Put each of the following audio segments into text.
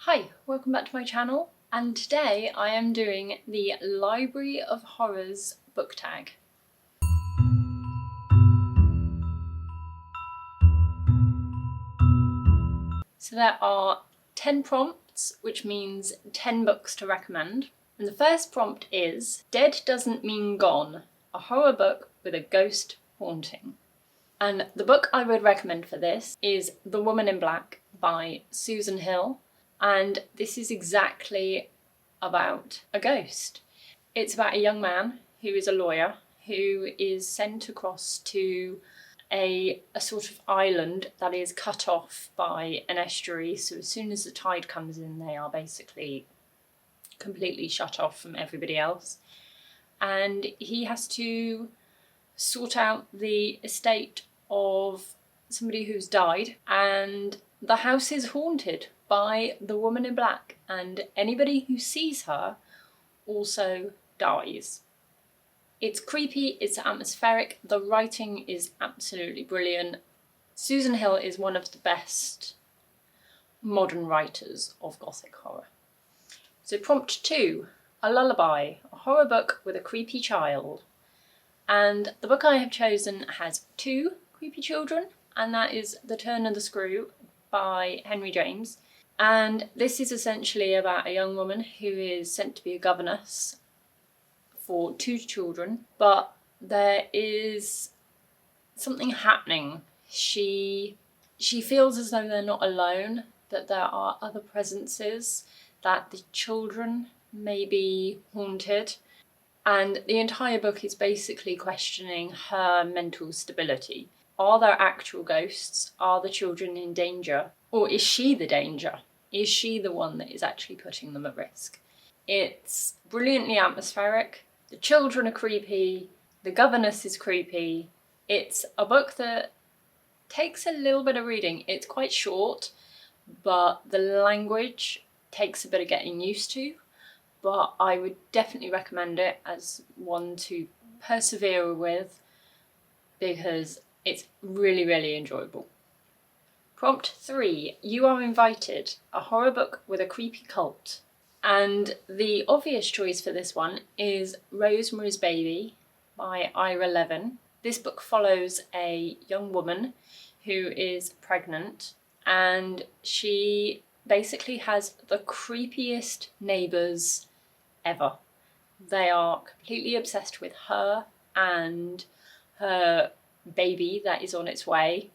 Hi, welcome back to my channel, and today I am doing the Library of Horrors book tag. So there are 10 prompts, which means 10 books to recommend. And the first prompt is, Dead Doesn't Mean Gone, a horror book with a ghost haunting. And the book I would recommend for this is The Woman in Black by Susan Hill. And this is exactly about a ghost. It's about a young man who is a lawyer who is sent across to a sort of island that is cut off by an estuary. So as soon as the tide comes in, they are basically completely shut off from everybody else. And he has to sort out the estate of somebody who's died, and the house is haunted by the woman in black, and anybody who sees her also dies. It's creepy, it's atmospheric, the writing is absolutely brilliant. Susan Hill is one of the best modern writers of gothic horror. So prompt 2, A Lullaby, a horror book with a creepy child. And the book I have chosen has 2 creepy children, and that is The Turn of the Screw by Henry James. And this is essentially about a young woman who is sent to be a governess for 2 children, but there is something happening. She feels as though they're not alone, that there are other presences, that the children may be haunted. And the entire book is basically questioning her mental stability. Are there actual ghosts? Are the children in danger? Or is she the danger? Is she the one that is actually putting them at risk? It's brilliantly atmospheric. The children are creepy. The governess is creepy. It's a book that takes a little bit of reading. It's quite short, but the language takes a bit of getting used to. But I would definitely recommend it as one to persevere with, because it's really, really enjoyable. Prompt 3, You Are Invited, a horror book with a creepy cult. And the obvious choice for this one is Rosemary's Baby by Ira Levin. This book follows a young woman who is pregnant, and she basically has the creepiest neighbours ever. They are completely obsessed with her and her baby that is on its way.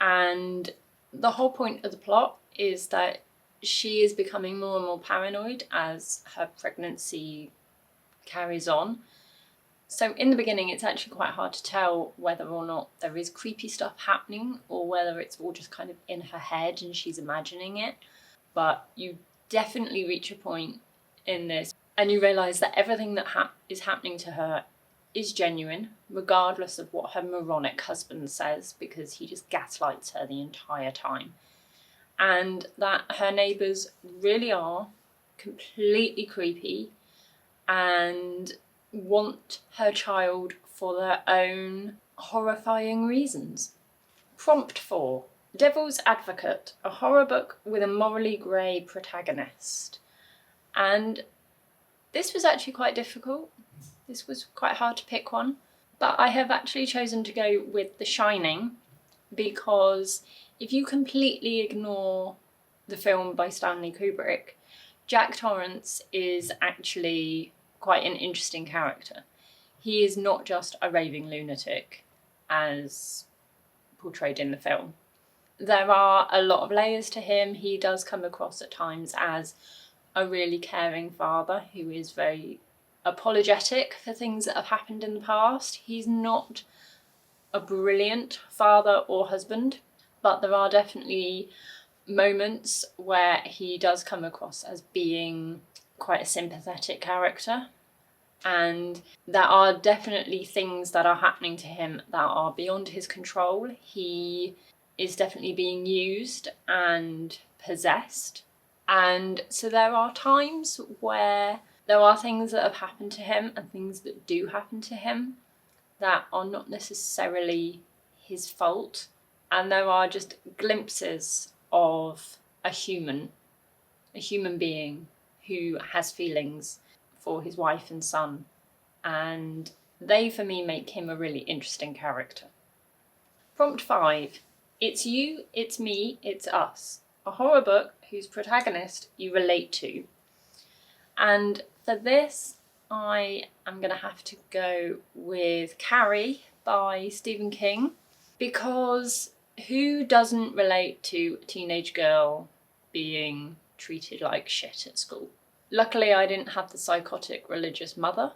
And the whole point of the plot is that she is becoming more and more paranoid as her pregnancy carries on. So in the beginning, it's actually quite hard to tell whether or not there is creepy stuff happening or whether it's all just kind of in her head and she's imagining it. But you definitely reach a point in this and you realise that everything that is happening to her is genuine, regardless of what her moronic husband says, because he just gaslights her the entire time. And that her neighbours really are completely creepy and want her child for their own horrifying reasons. Prompt 4, Devil's Advocate, a horror book with a morally grey protagonist. And this was actually quite difficult. This was quite hard to pick one, but I have actually chosen to go with The Shining, because if you completely ignore the film by Stanley Kubrick, Jack Torrance is actually quite an interesting character. He is not just a raving lunatic as portrayed in the film. There are a lot of layers to him. He does come across at times as a really caring father who is very apologetic for things that have happened in the past. He's not a brilliant father or husband, but there are definitely moments where he does come across as being quite a sympathetic character. And there are definitely things that are happening to him that are beyond his control. He is definitely being used and possessed. And so there are times where there are things that have happened to him and things that do happen to him that are not necessarily his fault. And there are just glimpses of a human a human being who has feelings for his wife and son, and they for me make him a really interesting character. Prompt 5. It's you, it's me, it's us. A horror book whose protagonist you relate to. And for this, I am going to have to go with Carrie by Stephen King, because who doesn't relate to a teenage girl being treated like shit at school? Luckily, I didn't have the psychotic religious mother,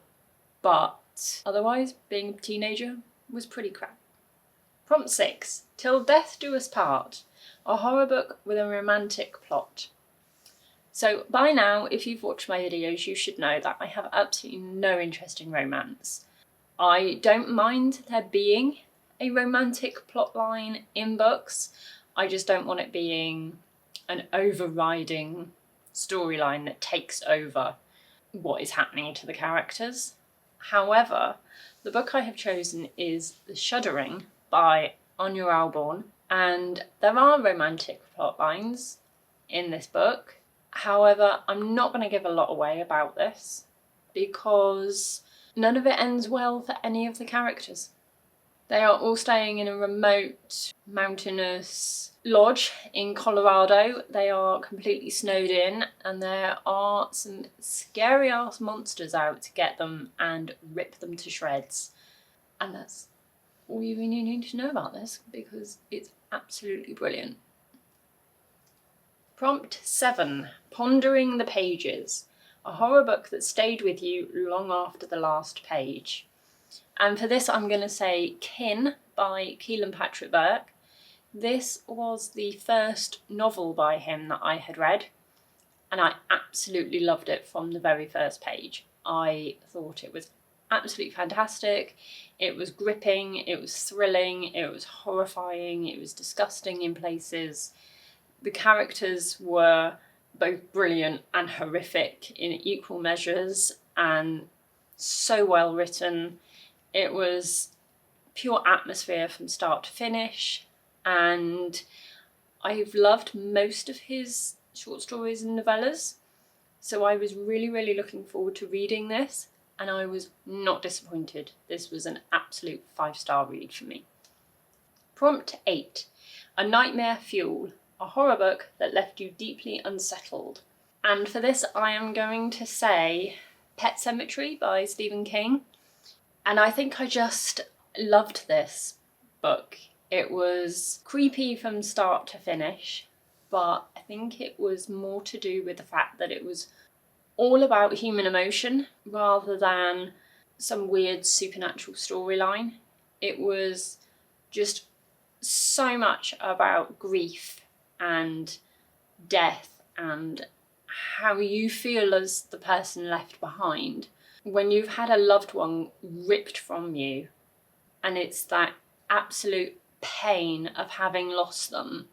but otherwise, being a teenager was pretty crap. Prompt 6. Till Death Do Us Part. A horror book with a romantic plot. So by now, if you've watched my videos, you should know that I have absolutely no interest in romance. I don't mind there being a romantic plotline in books. I just don't want it being an overriding storyline that takes over what is happening to the characters. However, the book I have chosen is The Shuddering by Anya Alborn, and there are romantic plotlines in this book. However, I'm not going to give a lot away about this because none of it ends well for any of the characters. They are all staying in a remote, mountainous lodge in Colorado. They are completely snowed in, and there are some scary-ass monsters out to get them and rip them to shreds. And that's all you really need to know about this, because it's absolutely brilliant. Prompt 7. Pondering the Pages. A horror book that stayed with you long after the last page. And for this, I'm going to say Kin by Keelan Patrick Burke. This was the first novel by him that I had read, and I absolutely loved it from the very first page. I thought it was absolutely fantastic. It was gripping, it was thrilling, it was horrifying, it was disgusting in places. The characters were both brilliant and horrific in equal measures, and so well written. It was pure atmosphere from start to finish, and I've loved most of his short stories and novellas, so I was really looking forward to reading this, and I was not disappointed. This was an absolute 5-star read for me. Prompt 8. A Nightmare Fuel. A horror book that left you deeply unsettled. And for this, I am going to say Pet Sematary by Stephen King. And I think I just loved this book. It was creepy from start to finish, but I think it was more to do with the fact that it was all about human emotion rather than some weird supernatural storyline. It was just so much about grief and death and how you feel as the person left behind when you've had a loved one ripped from you, and it's that absolute pain of having lost them.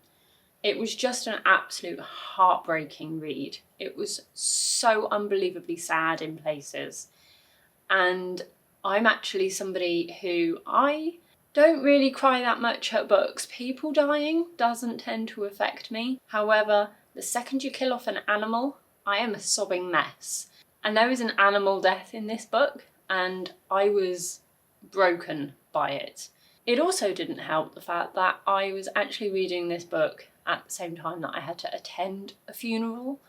It was just an absolute heartbreaking read. It was so unbelievably sad in places, and I'm actually somebody who I don't really cry that much at books. People dying doesn't tend to affect me. However, the second you kill off an animal, I am a sobbing mess. And there is an animal death in this book, and I was broken by it. It also didn't help the fact that I was actually reading this book at the same time that I had to attend a funeral.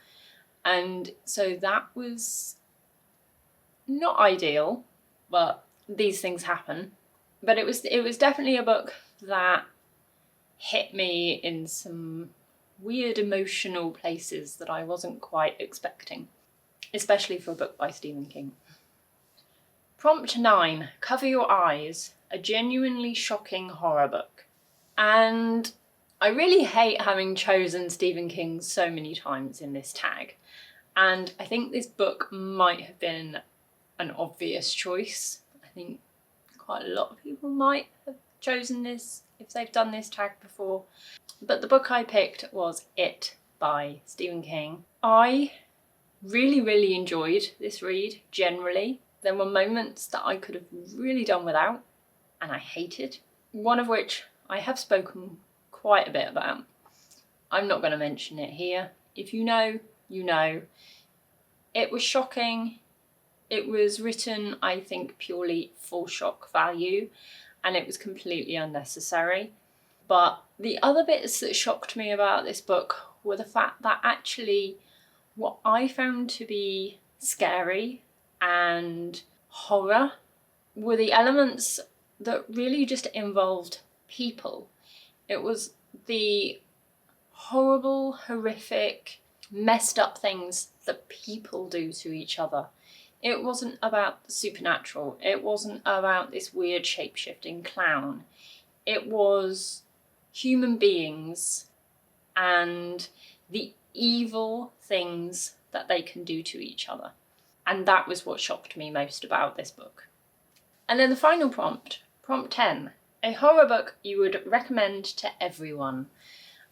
And so that was not ideal, but these things happen. But it was definitely a book that hit me in some weird emotional places that I wasn't quite expecting, especially for a book by Stephen King. Prompt 9, Cover Your Eyes, a genuinely shocking horror book. And I really hate having chosen Stephen King so many times in this tag, and I think this book might have been an obvious choice. I think quite a lot of people might have chosen this if they've done this tag before. But the book I picked was It by Stephen King. I really enjoyed this read generally. There were moments that I could have really done without and I hated, one of which I have spoken quite a bit about. I'm not going to mention it here. If you know, you know. It was shocking. It was written, I think, purely for shock value, and it was completely unnecessary. But the other bits that shocked me about this book were the fact that actually what I found to be scary and horror were the elements that really just involved people. It was the horrible, horrific, messed up things that people do to each other. It wasn't about the supernatural. It wasn't about this weird shape-shifting clown. It was human beings and the evil things that they can do to each other. And that was what shocked me most about this book. And then the final prompt, prompt 10, a horror book you would recommend to everyone.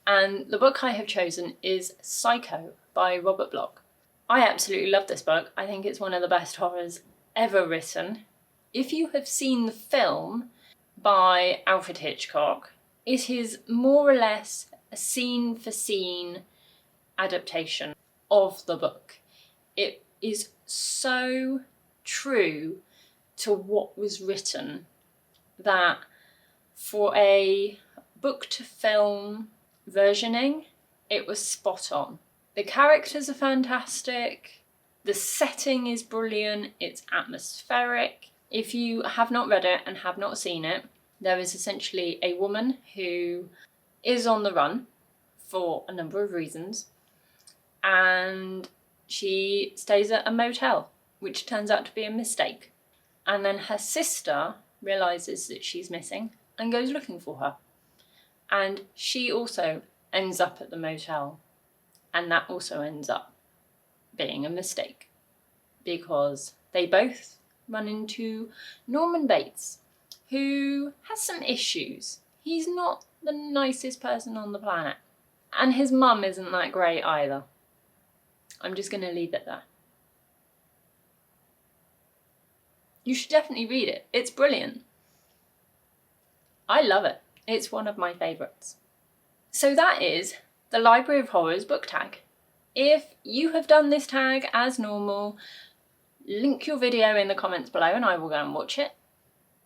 And the book I have chosen is Psycho by Robert Bloch. I absolutely love this book. I think it's one of the best horrors ever written. If you have seen the film by Alfred Hitchcock, it is more or less a scene-for-scene adaptation of the book. It is so true to what was written that for a book-to-film versioning, it was spot on. The characters are fantastic, the setting is brilliant, it's atmospheric. If you have not read it and have not seen it, there is essentially a woman who is on the run for a number of reasons, and she stays at a motel, which turns out to be a mistake. And then her sister realises that she's missing and goes looking for her. And she also ends up at the motel. And that also ends up being a mistake, because they both run into Norman Bates, who has some issues. He's not the nicest person on the planet. And his mum isn't that great either. I'm just going to leave it there. You should definitely read it. It's brilliant. I love it. It's one of my favourites. So that is the Library of Horrors book tag. If you have done this tag as normal, link your video in the comments below and I will go and watch it.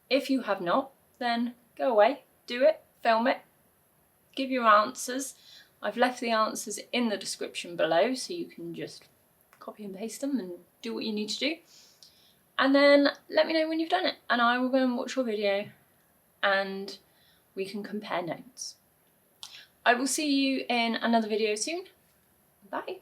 If you have not, then go away, do it, film it, give your answers. I've left the answers in the description below so you can just copy and paste them and do what you need to do. And then let me know when you've done it and I will go and watch your video and we can compare notes. I will see you in another video soon. Bye.